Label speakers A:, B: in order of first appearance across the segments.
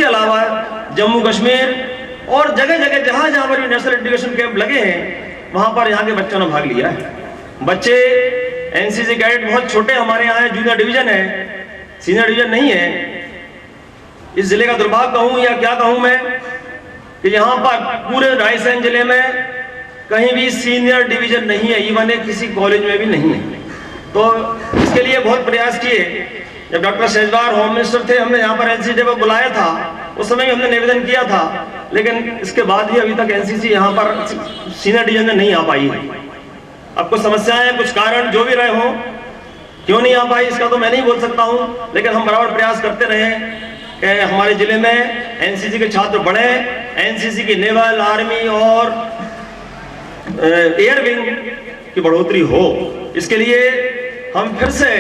A: इसके अलावा जम्मू कश्मीर और जगह जगह जहां पर भी नेशनल एजुकेशन कैंप लगे हैं वहां पर यहाँ के बच्चों ने भाग लिया है। बच्चे एनसीसी कैडेट बहुत छोटे हमारे यहाँ है, जूनियर डिवीजन है, सीनियर डिवीजन नहीं है। इस जिले का दुर्भाग्य कहूं या क्या कहूं मैं कि यहाँ पर पूरे रायसेन जिले में कहीं भी सीनियर डिवीजन नहीं है, इवन किसी कॉलेज में भी नहीं है। तो इसके लिए बहुत प्रयास किए। जब डॉक्टर शेजवार होम मिनिस्टर थे, हमने यहाँ पर एनसीसी डे पर बुलाया था, उस समय भी हमने निवेदन किया था, लेकिन इसके बाद ही अभी तक एनसीसी यहाँ पर सीनियर डिवीजन में नहीं आ पाई है। अब कुछ समस्याएं, कुछ कारण जो भी रहे हों, क्यों नहीं आ पाई इसका तो मैं नहीं बोल सकता हूँ, लेकिन हम बराबर प्रयास करते रहे कि हमारे जिले में एनसीसी के छात्र बढ़े, एनसीसी की नेवल, आर्मी और एयर विंग की बढ़ोतरी हो। इसके लिए हम फिर से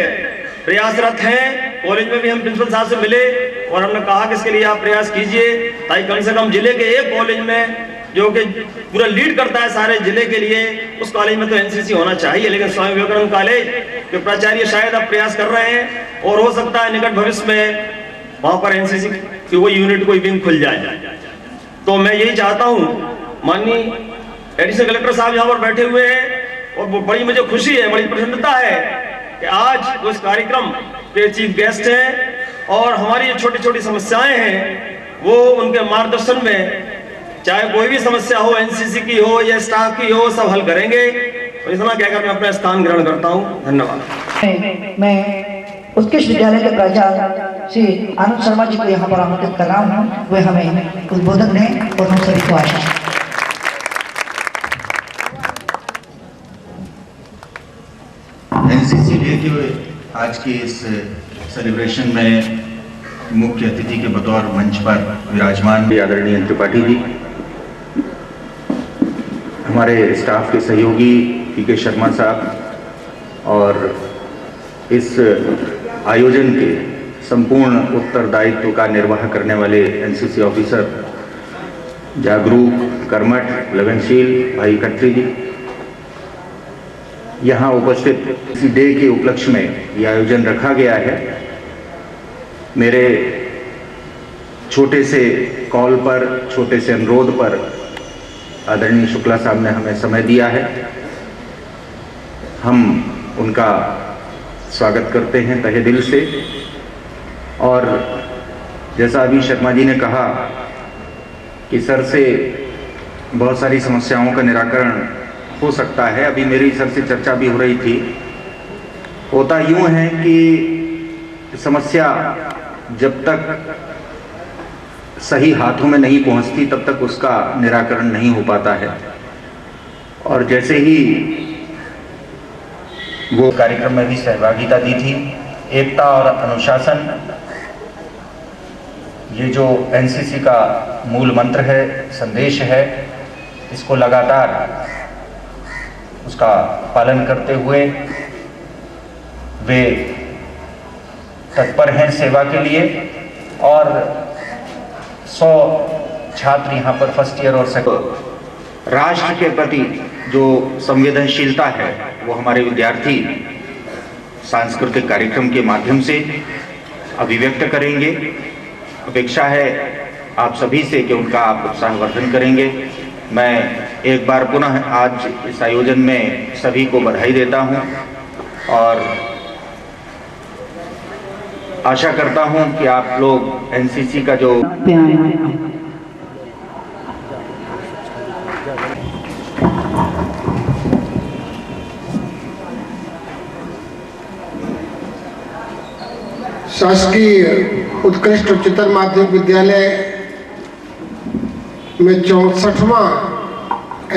A: प्रयासरत हैं। कॉलेज में भी हम प्रिंसिपल साहब से मिले और हमने कहा कि इसके लिए आप प्रयास कीजिए ताकि कम से कम जिले के एक कॉलेज में जो कि पूरा लीड करता है सारे जिले के लिए, उस कॉलेज में तो एनसीसी होना चाहिए। लेकिन स्वामी विवेकानंद कॉलेज के प्राचार्य शायद अब प्रयास कर रहे हैं और हो सकता है निकट भविष्य में वहां पर एनसीसी की कोई यूनिट, कोई विंग खुल जाए। तो मैं यही चाहता हूँ, माननीय एडिशनल कलेक्टर साहब यहाँ पर बैठे हुए हैं और बड़ी मुझे खुशी है, बड़ी प्रसन्नता है कि आज उस कार्यक्रम के चीफ गेस्ट हैं और हमारी जो छोटी छोटी समस्याएं हैं वो उनके मार्गदर्शन में, चाहे कोई भी समस्या हो, एनसीसी की हो या स्टाफ की हो, सब हल करेंगे। तो इतना कहकर मैं अपना स्थान ग्रहण करता हूँ। धन्यवाद।
B: मैं उत्कृष्ट विद्यालय के प्राचार्य श्री आनंद शर्मा जी को यहाँ पर आमंत्रित कर रहा हूँ, वे हमें उद्बोधन दें और हम सभी को आशा।
C: एनसीसी डे के आज की इस सेलिब्रेशन में मुख्य अतिथि के बतौर मंच पर विराजमान आदरणीय त्रिपाठी जी, हमारे स्टाफ के सहयोगी पीके शर्मा साहब और इस आयोजन के संपूर्ण उत्तरदायित्व का निर्वाह करने वाले एनसीसी ऑफिसर जागरूक, कर्मठ, लगनशील भाई खत्री जी, यहाँ उपस्थित इस डे के उपलक्ष्य में यह आयोजन रखा गया है। मेरे छोटे से कॉल पर, छोटे से अनुरोध पर आदरणीय शुक्ला साहब ने हमें समय दिया है। हम उनका स्वागत करते हैं तहे दिल से। और जैसा अभी शर्मा जी ने कहा कि सर से बहुत सारी समस्याओं का निराकरण हो सकता है, अभी मेरी सर से चर्चा भी हो रही थी। होता यूं है कि समस्या जब तक सही हाथों में नहीं पहुंचती तब तक उसका निराकरण नहीं हो पाता है। और जैसे ही वो कार्यक्रम में भी सहभागिता दी थी, एकता और अनुशासन, ये जो एनसीसी का मूल मंत्र है, संदेश है, इसको लगातार उसका पालन करते हुए वे तत्पर हैं सेवा के लिए। और 100 छात्र यहाँ पर फर्स्ट ईयर और सेकंड, राष्ट्र के प्रति जो संवेदनशीलता है वो हमारे विद्यार्थी सांस्कृतिक कार्यक्रम के माध्यम से अभिव्यक्त करेंगे। अपेक्षा है आप सभी से कि उनका आप उत्साहवर्धन करेंगे। मैं एक बार पुनः आज इस आयोजन में सभी को बधाई देता हूं और आशा करता हूं कि आप लोग एनसीसी का जो
D: शासकीय उत्कृष्ट उच्चतर माध्यमिक विद्यालय में 64वां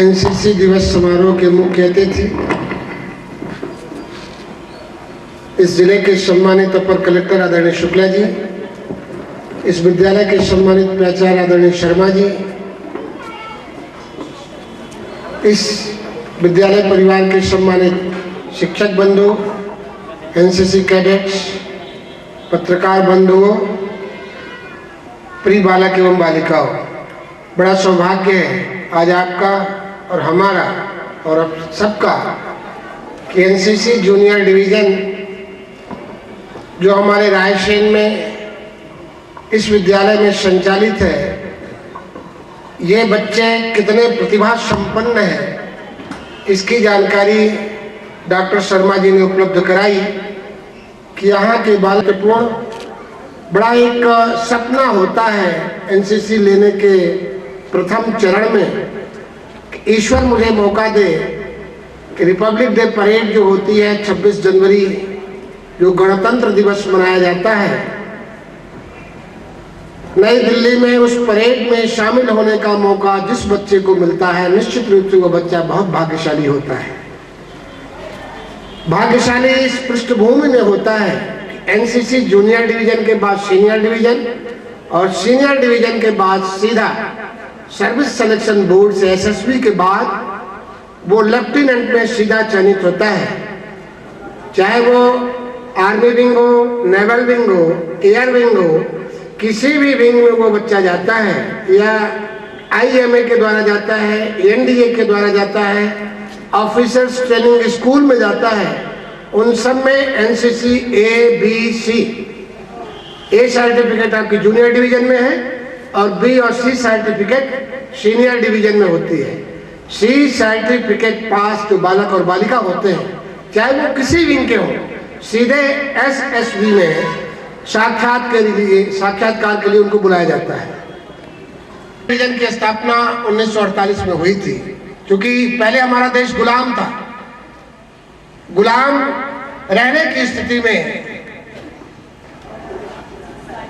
D: एनसीसी दिवस समारोह के मुख्य अतिथि इस जिले के सम्मानित अपर कलेक्टर आदरणीय शुक्ला जी, इस विद्यालय के सम्मानित प्राचार्य आदरणीय शर्मा जी, इस विद्यालय परिवार के सम्मानित शिक्षक बंधु, एनसीसी कैडेट्स, पत्रकार बंधुओं, प्रिय बालक एवं बालिकाओं, बड़ा सौभाग्य है आज आपका और हमारा और अब सबका कि एनसीसी जूनियर डिवीज़न जो हमारे रायसेन में इस विद्यालय में संचालित है, ये बच्चे कितने प्रतिभा संपन्न हैं, इसकी जानकारी डॉक्टर शर्मा जी ने उपलब्ध कराई कि यहाँ के बालक पूर्ण बड़ा एक सपना होता है एनसीसी लेने के प्रथम चरण में, ईश्वर मुझे मौका दे कि रिपब्लिक डे परेड जो होती है 26 जनवरी जो गणतंत्र दिवस मनाया जाता है, नई दिल्ली में उस परेड में शामिल होने का मौका जिस बच्चे को मिलता है, निश्चित रूप से वो बच्चा बहुत भाग्यशाली होता है। भाग्यशाली इस पृष्ठभूमि में होता है कि एनसीसी जूनियर डिवीजन के बाद सीनियर डिवीजन और सीनियर डिवीजन के बाद सीधा सर्विस सिलेक्शन बोर्ड से एसएसबी के बाद वो लेफ्टिनेंट में सीधा चयनित होता है। चाहे वो आर्मी विंग हो, नेवल विंग हो, एयर विंग हो, किसी भी विंग में वो बच्चा जाता है या आईएमए के द्वारा जाता है, एनडीए के द्वारा जाता है, ऑफिसर्स ट्रेनिंग स्कूल में जाता है, उन सब में NCC A B C, A certificate आपकी जूनियर डिवीजन में है और बी और सी सर्टिफिकेट सीनियर डिवीजन में होती है। सी सर्टिफिकेट पास जो बालक और बालिका होते हैं, चाहे वो किसी विंग के हों, सीधे एसएसबी में साक्षात्कार के लिए उनको बुलाया जाता है। डिवीजन की स्थापना 1948 में हुई थी, क्योंकि पहले हमारा देश गुलाम था। गुलाम रहने की स्थिति में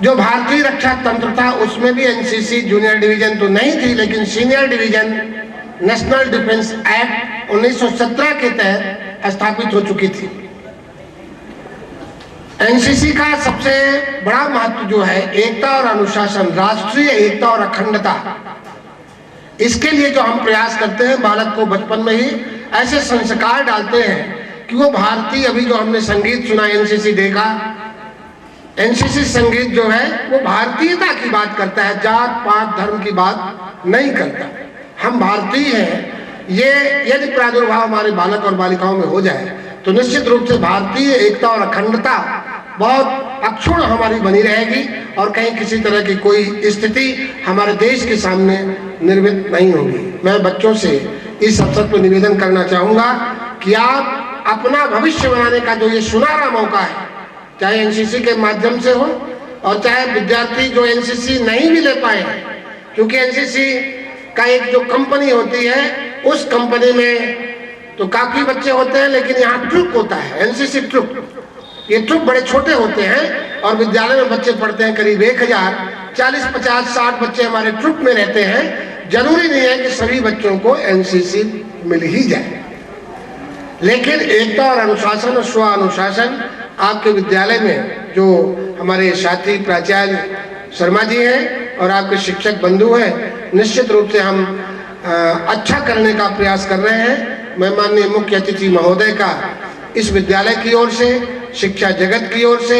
D: जो भारतीय रक्षा तंत्र था उसमें भी एनसीसी जूनियर डिवीजन तो नहीं थी, लेकिन senior division national defence act 1917 के तहत स्थापित हो चुकी थी। एनसीसी का सबसे बड़ा महत्व जो है एकता और अनुशासन, राष्ट्रीय एकता और अखंडता, इसके लिए जो हम प्रयास करते हैं, बालक को बचपन में ही ऐसे संस्कार डालते हैं कि वो भारतीय, अभी जो हमने संगीत सुना एनसीसी डे का, एनसीसी संगीत जो है वो भारतीयता की बात करता है, जात पात धर्म की बात नहीं करता। हम भारतीय हैं, ये यदि प्रादुर्भाव हमारे बालक और बालिकाओं में हो जाए तो निश्चित रूप से भारतीय एकता और अखंडता बहुत अक्षुण्ण हमारी बनी रहेगी और कहीं किसी तरह की कोई स्थिति हमारे देश के सामने निर्मित नहीं होगी। मैं बच्चों से इस अवसर पर निवेदन करना चाहूंगा कि आप अपना भविष्य बनाने का जो ये सुनहरा मौका है, चाहे एनसीसी के माध्यम से हो और चाहे विद्यार्थी जो एनसीसी नहीं भी ले पाए, क्योंकि एनसीसी का एक जो कंपनी होती है उस कंपनी में तो काफी बच्चे होते हैं, लेकिन यहाँ ट्रुप होता है, एनसीसी ट्रुप। ये ट्रुप बड़े छोटे होते हैं और विद्यालय में बच्चे पढ़ते हैं करीब 1000, 40, 50, 60 बच्चे हमारे ट्रुप में रहते हैं। जरूरी नहीं है कि सभी बच्चों को एनसीसी मिल ही जाए, लेकिन एकता और अनुशासन और स्व अनुशासन आपके विद्यालय में जो हमारे साथी प्राचार्य शर्मा जी हैं और आपके शिक्षक बंधु हैं, निश्चित रूप से हम अच्छा करने का प्रयास कर रहे हैं। मैं माननीय मुख्य अतिथि महोदय का इस विद्यालय की ओर से, शिक्षा जगत की ओर से,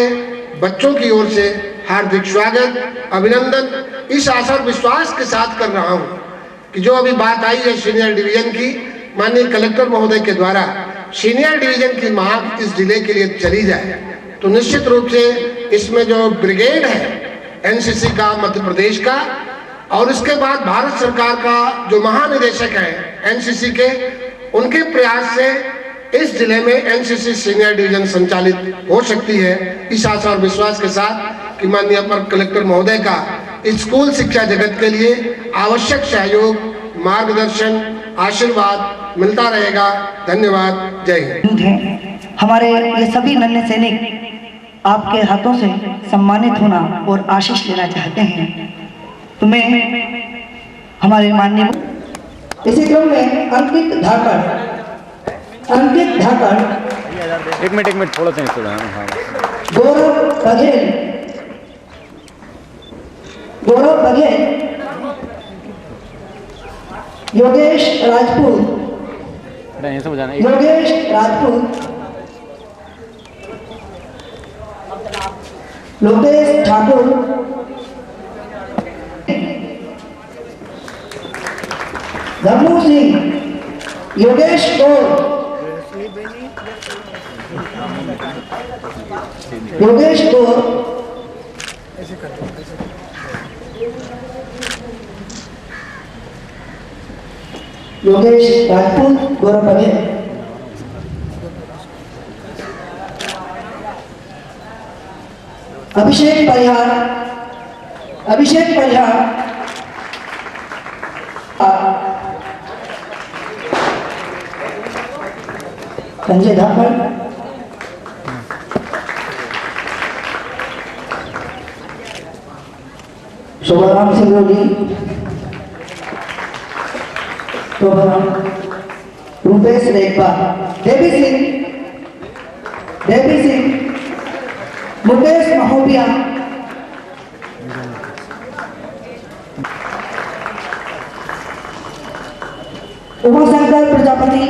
D: बच्चों की ओर से हार्दिक स्वागत, अभिनंदन इस आशा और विश्वास के साथ कर रहा हूं कि जो अभी बात आई है सीनियर डिवीजन की, माननीय कलेक्टर महोदय के द्वारा सीनियर डिवीजन की मांग इस जिले के लिए चली जाए तो निश्चित रूप से इसमें जो ब्रिगेड है एनसीसी का मध्य प्रदेश का और उसके बाद भारत सरकार का जो महानिदेशक है एनसीसी के, उनके प्रयास से इस जिले में एनसीसी सीनियर डिवीजन संचालित हो सकती है। इस आशा और विश्वास के साथ कि माननीय अपर कलेक्टर महोदय का स्कूल शिक्षा जगत के लिए आवश्यक सहयोग, मार्गदर्शन, आशीर्वाद मिलता रहेगा। धन्यवाद। जय हिंद।
B: हमारे ये सभी नन्हे सैनिक आपके हाथों से सम्मानित होना और आशीष लेना चाहते हैं, तो मैं हमारे माननीय इसी क्रम में अंकित धाकड़
C: एक मिनट थोड़ा सा
B: गौरव बघेल, योगेश राजपूत, लोकेश ठाकुर, धर्मू सिंह, योगेश कौर, योगेश कौर, योगेश राजपूत, गौरव बघेल। अभिषेक परिहार, संजय धाकड़, शोभाराम सिंगरौली, रूपेश रेखा, देवी सिंह, मुकेश महोबिया, उमाशंकर प्रजापति,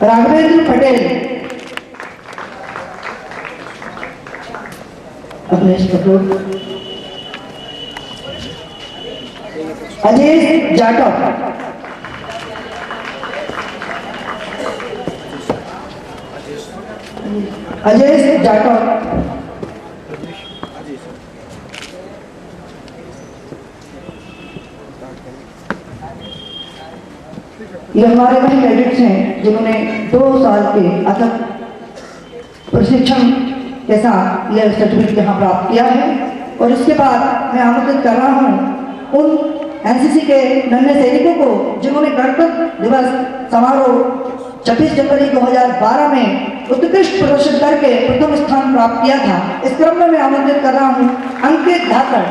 B: राघवेंद्र पटेल, अखिलेश कपूर, अजय जाटव, ये हमारे वही कैडेट्स हैं जिन्होंने 2 साल के अथक प्रशिक्षण के साथ यह सर्टिफिकेट यहाँ प्राप्त किया है। और इसके बाद मैं आमंत्रित कर रहा हूँ उन एनसीसी के नन्हे सैनिकों को जिन्होंने गणतंत्र दिवस समारोह 26 जनवरी 2012 में उत्कृष्ट प्रदर्शन करके प्रथम स्थान प्राप्त किया था। इस क्रम में मैं आमंत्रित कर रहा हूँ अंकित धाकड़,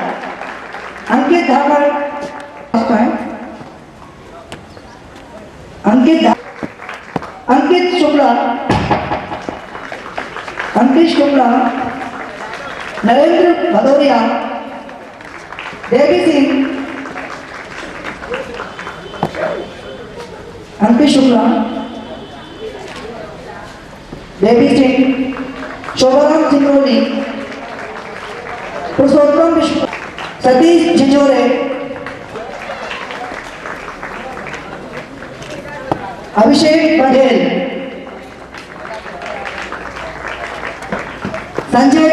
B: अंकित शुक्ला, नरेंद्र भदौरिया, देवी सिंह, अंकित शुक्ला, देवी सिंह, शोभाराम सिंगरौली, पुरुषोत्तम विश्व, सतीश झिंझोरे, अभिषेक बघेल, संजय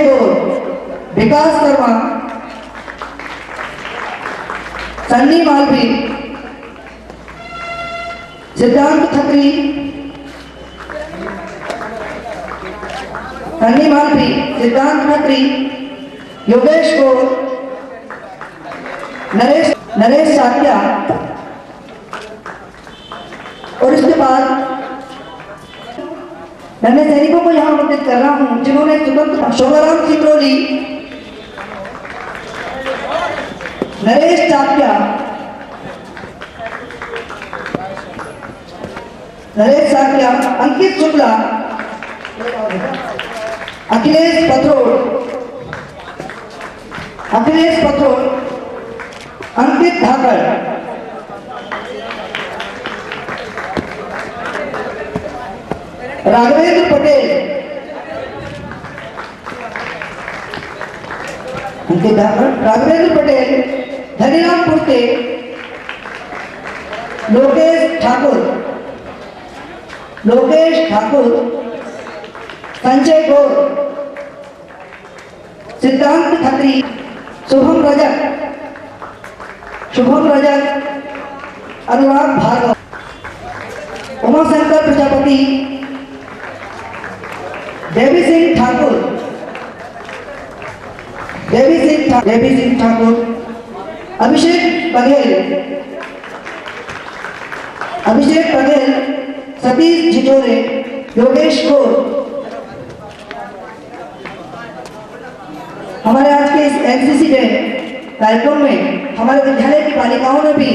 B: गौर, विकास शर्मा, सन्नी मालवी, सिद्धांत खत्री, योगेश गौर, नरेश साथिया। और इसके बाद नन्हे सैनिकों को यहाँ आमंत्रित कर रहा हूँ जिन्होंने स्वतंत्र शोभाराम सिंगरौली, नरेश साथिया, अंकित शुक्ला, अखिलेश पथरोड़, अंकित धाकड़, राघवेंद्र पटेल, धनीराम पुरते, लोकेश ठाकुर, संजय गौर, सिद्धांत खत्री, शुभम रजक, अनुराग भार्गव, उमाशंकर प्रजापति, देवी सिंह ठाकुर, अभिषेक बघेल, सतीश झिंझोरे, योगेश गौर। हमारे आज के इस एनसीसी डे कार्यक्रम में हमारे विद्यालय की बालिकाओं ने भी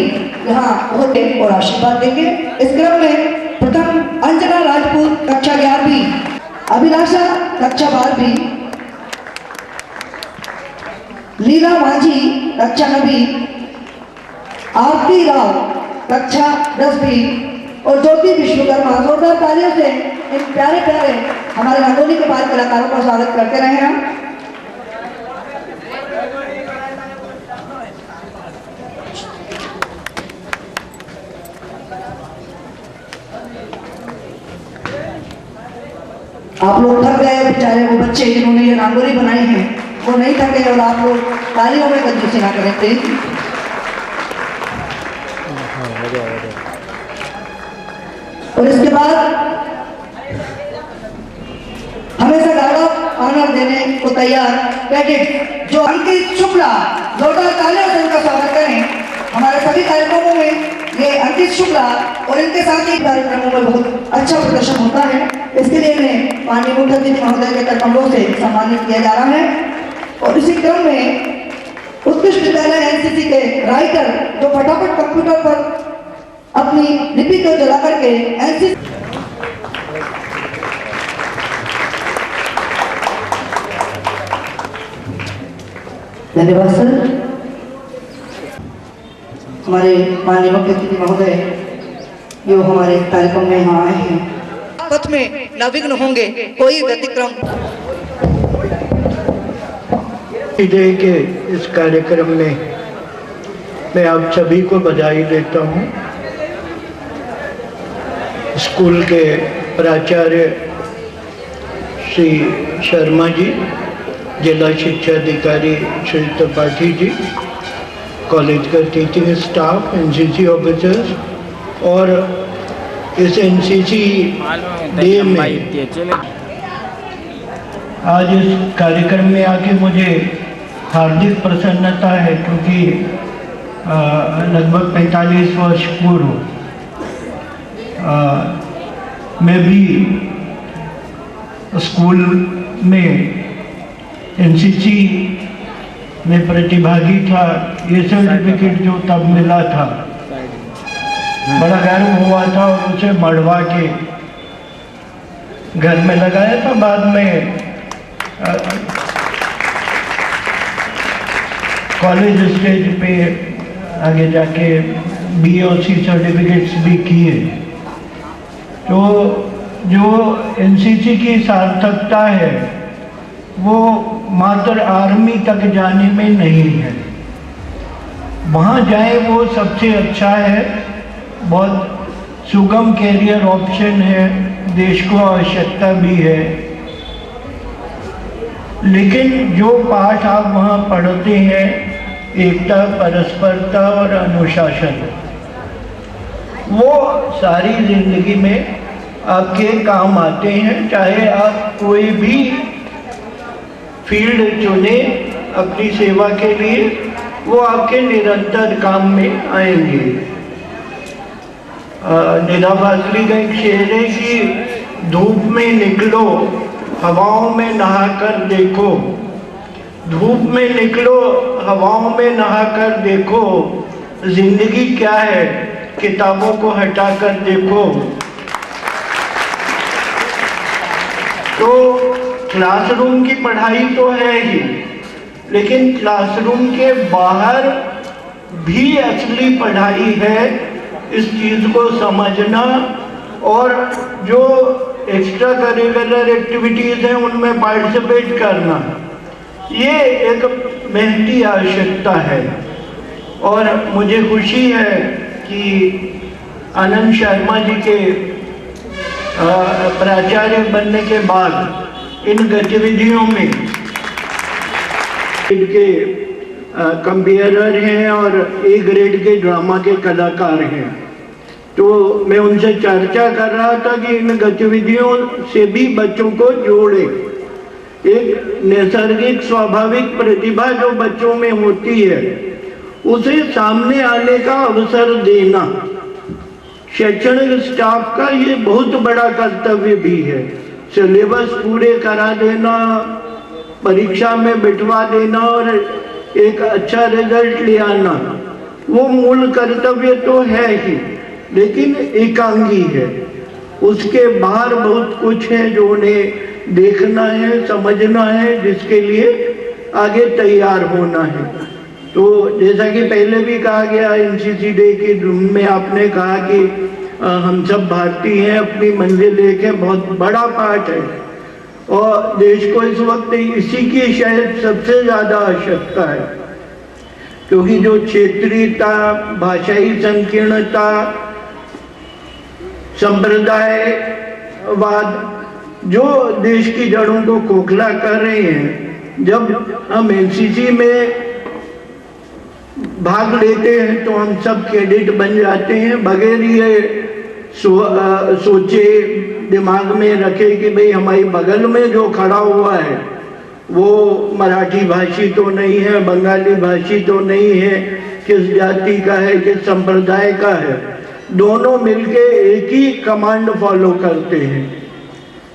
B: यहाँ बहुत और आशीर्वाद देंगे। इस क्रम में प्रथम अंजना राजपूत कक्षा 11वीं, अभिलाषा कक्षा 12वीं, लीला माझी कक्षा 9वीं, आरती राव कक्षा 10वीं और ज्योति विश्वकर्मा। जोरदार तालियों से इन प्यारे हमारे रंगोली के बाल कलाकारों का स्वागत करते रहे हम। आप लोग थक गए बेचारे वो बच्चे जिन्होंने ये रंगोली बनाई है वो नहीं थके और आप लोग तालियों में कंजूसी ना करें प्लीज। और इसके बाद हमेशा गार्ड ऑफ ऑनर देने को तैयार कैडेट जो अंकित शुक्ला, जोरदार तालियों से उनका स्वागत करें। हमारे सभी कार्यक्रमों में ये अंकित शुक्ला और इनके साथ ही कार्यक्रमों में बहुत अच्छा प्रदर्शन होता है, इसके लिए इन्हें माननीय मुख्यमंत्री महोदय के तरकमलों से सम्मानित किया जा रहा है। और इसी क्रम में उत्कृष्ट विद्यालय एनसीसी के राइटर जो फटाफट कंप्यूटर पर अपनी लिपि को जला करके एनसीसी धन्यवाद सर। हमारे माननीय मुख्यमंत्री महोदय जो हमारे कार्यक्रम में यहाँ आए हैं पथ में नविघ्न होंगे कोई व्यतिक्रम।
E: डे के इस कार्यक्रम में मैं आप सभी को बधाई देता हूँ। स्कूल के प्राचार्य श्री शर्मा जी, जिला शिक्षा अधिकारी श्री त्रिपाठी जी, कॉलेज का टीचिंग स्टाफ, एनसीसी ऑफिसर्स और इस एनसीसी डे में आज इस कार्यक्रम में आके मुझे हार्दिक प्रसन्नता है क्योंकि लगभग 45 वर्ष पूर्व मैं भी स्कूल में एनसीसी में प्रतिभागी था। ये सर्टिफिकेट जो तब मिला था बड़ा गर्व हुआ था और उसे मढ़वा के घर में लगाया था। बाद में कॉलेज स्टेज पे आगे जाके बीओसी सर्टिफिकेट्स भी किए। तो जो एनसीसी की सार्थकता है वो मात्र आर्मी तक जाने में नहीं है, वहाँ जाए वो सबसे अच्छा है। बहुत सुगम कैरियर ऑप्शन है, देश को आवश्यकता भी है। लेकिन जो पाठ आप वहाँ पढ़ते हैं, एकता, परस्परता और अनुशासन, वो सारी जिंदगी में आपके काम आते हैं। चाहे आप कोई भी फील्ड चुने अपनी सेवा के लिए, वो आपके निरंतर काम में आएंगे। निदा फाजली का एक शेर है कि धूप में निकलो, हवाओं में नहाकर देखो। धूप में निकलो, हवाओं में नहाकर देखो, जिंदगी क्या है किताबों को हटाकर देखो। तो क्लासरूम की पढ़ाई तो है ही, लेकिन क्लासरूम के बाहर भी असली पढ़ाई है। इस चीज़ को समझना और जो एक्स्ट्रा करिकुलर एक्टिविटीज़ हैं उनमें पार्टिसिपेट करना, ये एक महती आवश्यकता है। और मुझे खुशी है कि आनंद शर्मा जी के प्राचार्य बनने के बाद इन गतिविधियों में इनके कंपेयरर हैं और ए ग्रेड के ड्रामा के कलाकार हैं। तो मैं उनसे चर्चा कर रहा था कि इन गतिविधियों से भी बच्चों को जोड़े। एक नैसर्गिक स्वाभाविक प्रतिभा जो बच्चों में होती है उसे सामने आने का अवसर देना, शैक्षणिक स्टाफ का ये बहुत बड़ा कर्तव्य भी है। सिलेबस पूरे करा देना, परीक्षा में बिठवा देना और एक अच्छा रिजल्ट ले आना, वो मूल कर्तव्य तो है ही, लेकिन एकांगी है। उसके बाहर बहुत कुछ है जो उन्हें देखना है, समझना है, जिसके लिए आगे तैयार होना है। तो जैसा कि पहले भी कहा गया, एनसीसी डे की धुन में आपने कहा कि हम सब भारतीय हैं, अपनी मंजिल एक है, बहुत बड़ा पाठ है और देश को इस वक्त इसी की शायद सबसे ज़्यादा आवश्यकता है, क्योंकि जो क्षेत्रीयता, भाषाई संकीर्णता, संप्रदायवाद, जो देश की जड़ों को खोखला कर रहे हैं। जब हम एनसीसी में भाग लेते हैं तो हम सब कैडेट बन जाते हैं बगैर ये सोचे दिमाग में रखे कि भाई हमारे बगल में जो खड़ा हुआ है वो मराठी भाषी तो नहीं है, बंगाली भाषी तो नहीं है, किस जाति का है, किस संप्रदाय का है। दोनों मिलके एक ही कमांड फॉलो करते हैं।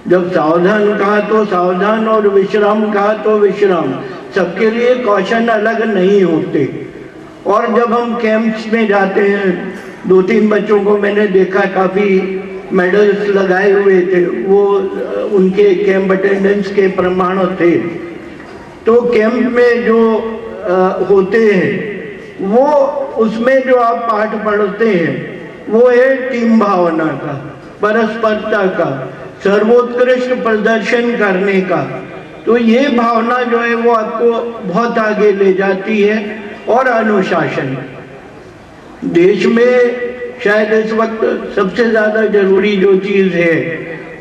E: जब सावधान कहा तो सावधान और विश्राम कहा तो विश्राम। सबके लिए कौशल अलग नहीं होते। और जब हम कैंप्स में जाते हैं, 2-3 बच्चों को मैंने देखा काफ़ी मेडल्स लगाए हुए थे, वो उनके कैंप अटेंडेंस के प्रमाण थे। तो कैंप में जो होते हैं वो उसमें जो आप पाठ पढ़ते हैं वो है टीम भावना का, परस्परता का, सर्वोत्कृष्ट प्रदर्शन करने का। तो ये भावना जो है वो आपको बहुत आगे ले जाती है। और अनुशासन देश में शायद इस वक्त सबसे ज़्यादा जरूरी जो चीज़ है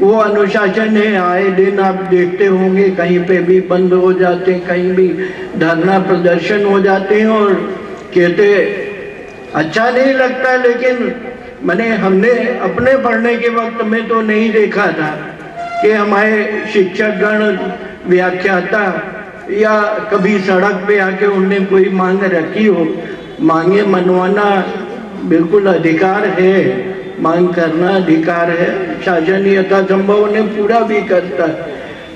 E: वो अनुशासन है। आए दिन आप देखते होंगे कहीं पे भी बंद हो जाते हैं, कहीं भी धरना प्रदर्शन हो जाते हैं और कहते अच्छा नहीं लगता, लेकिन हमने अपने पढ़ने के वक्त में तो नहीं देखा था कि हमारे शिक्षकगण, व्याख्याता या कभी सड़क पे आके उनने कोई मांग रखी हो। मांगे मनवाना बिल्कुल अधिकार है, मांग करना अधिकार है, शासन यथासंभव उन्हें पूरा भी करता है।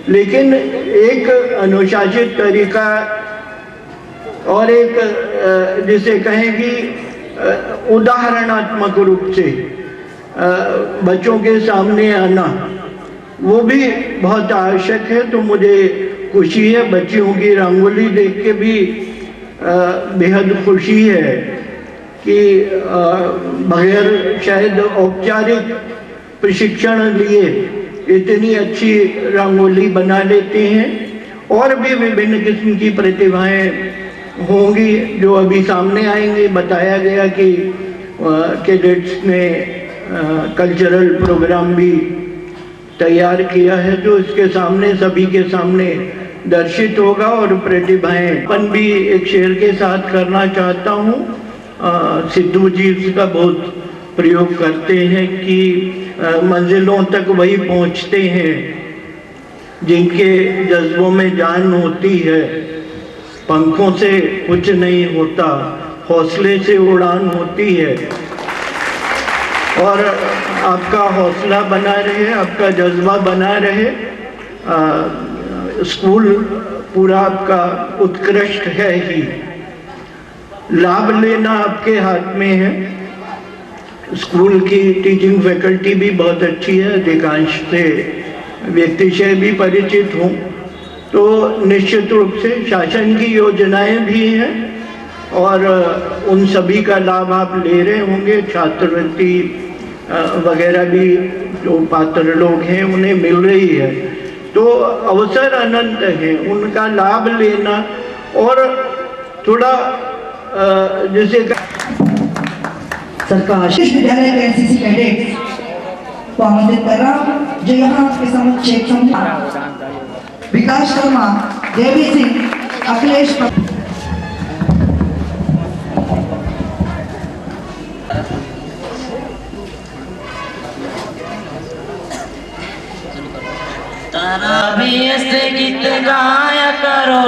E: लेकिन एक अनुशासित तरीका और एक जिसे कहेंगी उदाहरणात्मक रूप से बच्चों के सामने आना वो भी बहुत आवश्यक है। तो मुझे खुशी है, बच्चियों की रंगोली देख के भी बेहद खुशी है कि बगैर शायद औपचारिक प्रशिक्षण लिए इतनी अच्छी रंगोली बना लेते हैं। और भी विभिन्न किस्म की प्रतिभाएं होंगी जो अभी सामने आएंगी। बताया गया कि कैडेट्स ने कल्चरल प्रोग्राम भी तैयार किया है जो इसके सामने, सभी के सामने दर्शित होगा। और प्रतिभाएं अपन भी एक शेर के साथ करना चाहता हूँ। सिद्धू जी इसका बहुत प्रयोग करते हैं कि मंजिलों तक वही पहुँचते हैं जिनके जज्बों में जान होती है। पंखों से कुछ नहीं होता, हौसले से उड़ान होती है। और आपका हौसला बना रहे, आपका जज्बा बना रहे। स्कूल पूरा आपका उत्कृष्ट है ही, लाभ लेना आपके हाथ में है। स्कूल की टीचिंग फैकल्टी भी बहुत अच्छी है, अधिकांश से व्यक्ति से भी परिचित हूँ। तो निश्चित रूप से शासन की योजनाएं भी हैं और उन सभी का लाभ आप ले रहे होंगे। छात्रवृत्ति वगैरह भी जो पात्र लोग हैं उन्हें मिल रही है। तो अवसर अनंत है, उनका लाभ लेना। और थोड़ा जैसे
B: सरकार विद्यालय के एनसीसी कैडेट्स को आमंत्रित कर रहा हूं जो यहाँ आपके समक्ष विकास शर्मा, देवी सिंह, अखिलेश
F: तारा भी ऐसे गीत गाया करो,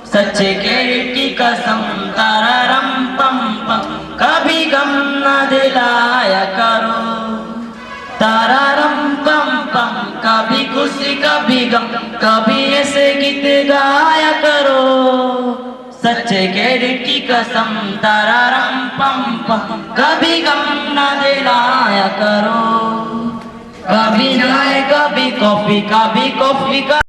F: सच्चे कैडेट की कसम। तारा रम पम पम कभी गम न दिलाया करो। तारा रम पम पम कभी खुशी कभी गम, कभी ऐसे गीत गाया करो, सच्चे कैडेट की कसम। तारा रम पम पम कभी गम न दिलाया करो। कभी चाय कभी कॉफी, कभी कॉफी का